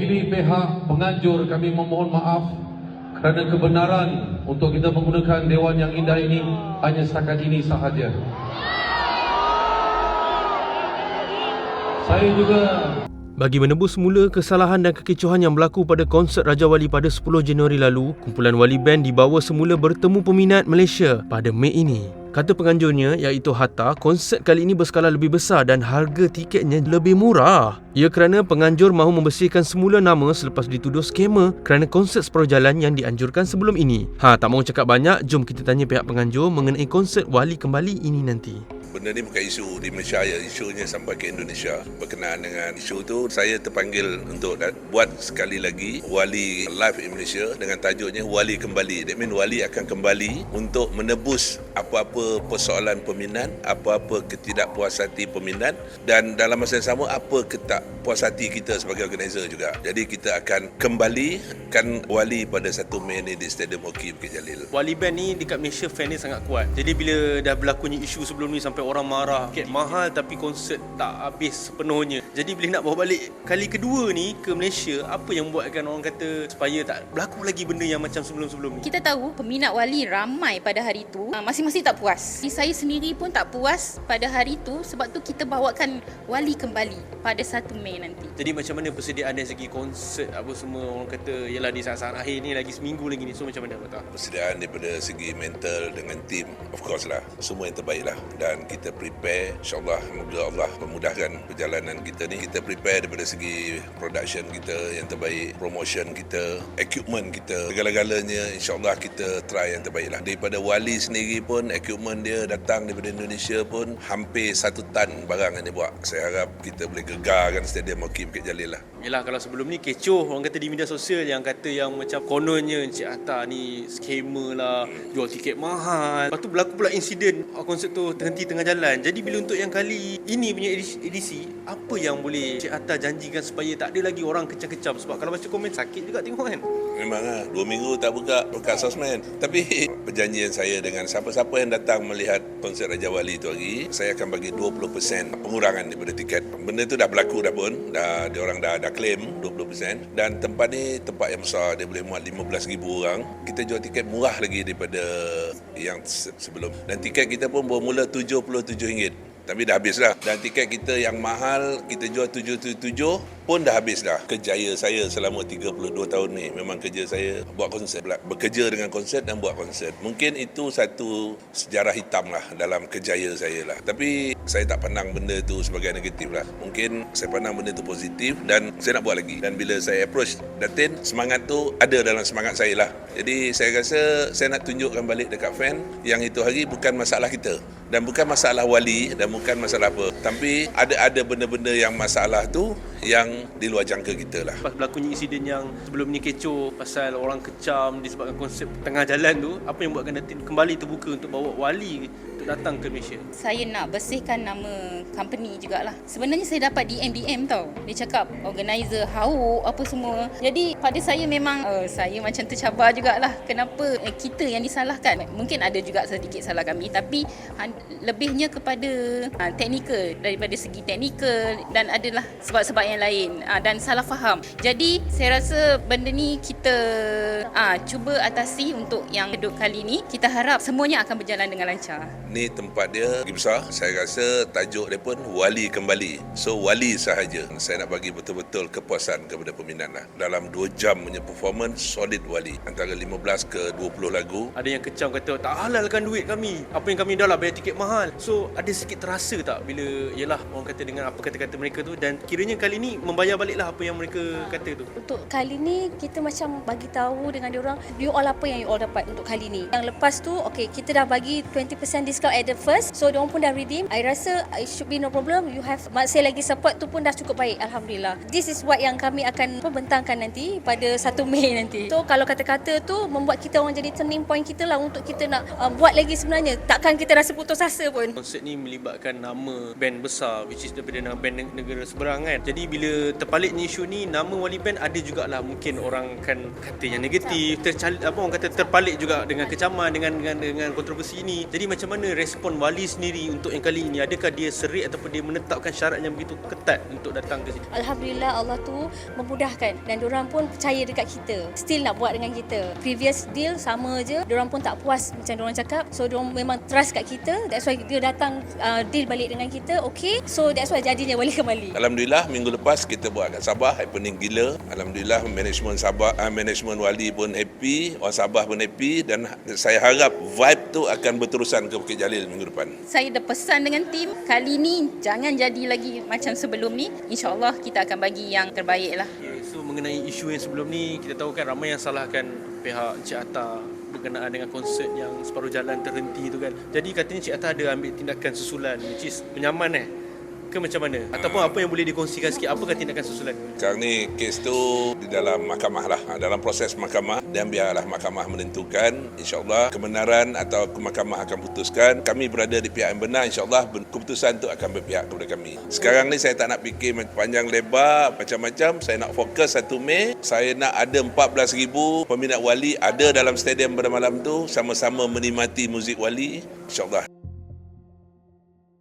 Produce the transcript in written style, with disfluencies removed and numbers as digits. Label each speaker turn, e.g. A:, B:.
A: Mewakili pihak penganjur, kami memohon maaf kerana kebenaran untuk kita menggunakan Dewan yang indah ini hanya setakat ini sahaja. Saya juga
B: Bagi menebus semula kesalahan dan kekecohan yang berlaku pada konsert Raja Wali pada 10 Januari lalu, kumpulan wali band dibawa semula bertemu peminat Malaysia pada Mei ini. Kata penganjurnya iaitu Hatta, konsert kali ini berskala lebih besar dan harga tiketnya lebih murah. Ia kerana penganjur mahu membersihkan semula nama selepas dituduh skamer kerana konsert separuh jalan yang dianjurkan sebelum ini. Tak mahu cakap banyak, jom kita tanya pihak penganjur mengenai konsert Wali Kembali ini nanti.
C: Benda ni bukan isu di Malaysia ya, isunya sampai ke Indonesia. Berkenaan dengan isu tu, saya terpanggil untuk buat sekali lagi Wali live in Malaysia dengan tajuknya Wali Kembali. That means Wali akan kembali untuk menebus apa-apa persoalan peminat, apa-apa ketidakpuas hati peminat, dan dalam masa yang sama apa puas hati kita sebagai organizer juga. Jadi kita akan kembalikan Wali pada 1 Mei ni di Stadium Hoki Bukit Jalil.
B: Wali band ni dekat Malaysia fan dia sangat kuat. Jadi bila dah berlakunya isu sebelum ni sampai orang marah, tiket mahal tapi konsert tak habis sepenuhnya. Jadi bila nak bawa balik kali kedua ni ke Malaysia, apa yang buatkan orang kata supaya tak berlaku lagi benda yang macam sebelum-sebelum ni?
D: Kita tahu peminat Wali ramai pada hari tu, masing-masing tak puas. Saya sendiri pun tak puas pada hari tu, sebab tu kita bawakan Wali kembali pada 1 Mei nanti.
B: Jadi macam mana persediaan dari segi konsert apa semua, orang kata yalah di saat-saat akhir ni lagi seminggu lagi ni, so macam mana Pak?
C: Persediaan daripada segi mental dengan tim, of course lah, semua yang terbaik lah, dan kita prepare, insyaAllah semoga Allah memudahkan perjalanan kita ni. Kita prepare daripada segi production kita yang terbaik, promotion kita, equipment kita, segala-galanya insyaAllah kita try yang terbaik lah. Daripada Wali sendiri pun, equipment dia datang daripada Indonesia pun hampir 1 tan barang yang dia buat. Saya harap kita boleh gegarkan Stadium Hoki Bukit Jalil lah.
B: Yelah, kalau sebelum ni kecoh, orang kata di media sosial yang kata yang macam kononnya Encik Hatta ni scammer lah, jual tiket mahal. Lepas tu berlaku pula insiden konsert tu terhenti tengah jalan. Jadi bila untuk yang kali ini punya edisi, apa yang boleh Encik Hatta janjikan supaya tak ada lagi orang kecam-kecam? Sebab kalau baca komen sakit juga tengok kan.
C: Memang lah, 2 minggu tak buka sosmed. Tapi perjanjian saya dengan siapa-siapa yang datang melihat konsert Raja Wali tu hari, saya akan bagi 20% pengurangan daripada tiket. Benda tu dah berlaku dah pun, diorang dah claim 20%, dan tempat ni tempat yang besar, dia boleh muat 15,000 orang. Kita jual tiket murah lagi daripada yang sebelum, dan tiket kita pun bermula RM77. Tapi dah habis dah. Dan tiket kita yang mahal kita jual 777 pun dah habis dah. Kerjaya saya selama 32 tahun ni memang kerja saya buat konsert, bekerja dengan konsert dan buat konsert. Mungkin itu satu sejarah hitam lah dalam kerjaya saya lah. Tapi saya tak pandang benda tu sebagai negatif lah. Mungkin saya pandang benda tu positif dan saya nak buat lagi. Dan bila saya approach Datin, semangat tu ada dalam semangat saya lah. Jadi saya rasa saya nak tunjukkan balik dekat fan yang itu hari bukan masalah kita. Dan bukan masalah Wali dan bukan masalah apa. Tapi ada benda-benda yang masalah tu yang di luar jangka kita lah.
B: Lepas berlakunya insiden yang sebelum ni kecoh pasal orang kecam disebabkan konsep tengah jalan tu, apa yang buatkan Datin kembali terbuka untuk bawa Wali untuk datang ke Malaysia?
D: Saya nak bersihkan nama company jugalah. Sebenarnya saya dapat DM tau. Dia cakap organizer hauk apa semua. Jadi pada saya memang saya macam tercabar jugalah. Kenapa kita yang disalahkan? Mungkin ada juga sedikit salah kami, tapi lebihnya kepada teknikal, daripada segi teknikal, dan adalah sebab-sebab yang lain dan salah faham. Jadi saya rasa benda ni kita cuba atasi untuk yang kedua kali ni. Kita harap semuanya akan berjalan dengan lancar.
C: Ni tempat dia lagi besar. Saya rasa tajuk dia pun Wali Kembali. So Wali sahaja. Saya nak bagi betul-betul kepuasan kepada peminat lah. Dalam 2 jam punya performance, solid Wali. Antara 15 ke 20 lagu.
B: Ada yang kecam kata tak halalkan duit kami. Apa yang kami dah lah bayar tiket mahal. So ada sikit terasa tak bila yalah orang kata dengan apa kata-kata mereka tu, dan kiranya kali ni membayar baliklah apa yang mereka kata tu.
E: Untuk kali ni kita macam bagi tahu dengan diorang, you all apa yang you all dapat untuk kali ni. Yang lepas tu okay, kita dah bagi 20% discount at the first, so diorang pun dah redeem. I rasa it should be no problem. You have masih lagi support tu pun dah cukup baik, alhamdulillah. This is what yang kami akan bentangkan nanti pada 1 Mei nanti. So kalau kata-kata tu membuat kita orang jadi turning point kita lah untuk kita nak buat lagi sebenarnya. Takkan kita rasa putus asa pun.
B: Konsert ni melibatkan nama band besar, which is daripada nama band negara seberang kan. Jadi bila terpaliknya isu ni, nama Wali Band ada jugalah mungkin orang kan kata yang negatif, orang kata terpalik juga dengan kecaman, dengan kontroversi ini. Jadi macam mana respon wali sendiri untuk yang kali ini? Adakah dia serik ataupun dia menetapkan syarat yang begitu ketat untuk datang ke sini?
E: Alhamdulillah Allah tu memudahkan dan diorang pun percaya dekat kita. Still nak buat dengan kita. Previous deal sama je, diorang pun tak puas macam diorang cakap. So diorang memang trust kat kita. That's why dia datang deal balik dengan kita. Okay. So that's why jadinya balik kembali.
C: Alhamdulillah minggu lepas kita buat kat Sabah, happening gila. Alhamdulillah management Sabah, management Wali pun happy, orang Sabah pun happy dan saya harap vibe tu akan berterusan ke Bukit Jalil minggu depan.
D: Saya dah pesan dengan tim, kali ni jangan jadi lagi macam sebelum ni. InsyaAllah kita akan bagi yang terbaik lah.
B: So mengenai isu yang sebelum ni, kita tahu kan ramai yang salahkan pihak Encik Atta berkenaan dengan konsert yang separuh jalan terhenti tu kan. Jadi katanya Encik Atta ada ambil tindakan susulan which is menyaman ke macam mana? Ataupun apa yang boleh dikongsikan sikit, apakah tindakan susulan?
C: Sekarang ni kes tu di dalam mahkamah lah, dalam proses mahkamah dan biarlah mahkamah menentukan. InsyaAllah kebenaran atau mahkamah akan putuskan. Kami berada di pihak yang benar, insyaAllah keputusan tu akan berpihak kepada kami. Sekarang ni saya tak nak fikir panjang lebar macam-macam. Saya nak fokus 1 Mei. Saya nak ada 14,000 peminat Wali ada dalam stadium pada malam tu, sama-sama menikmati muzik Wali, insyaAllah.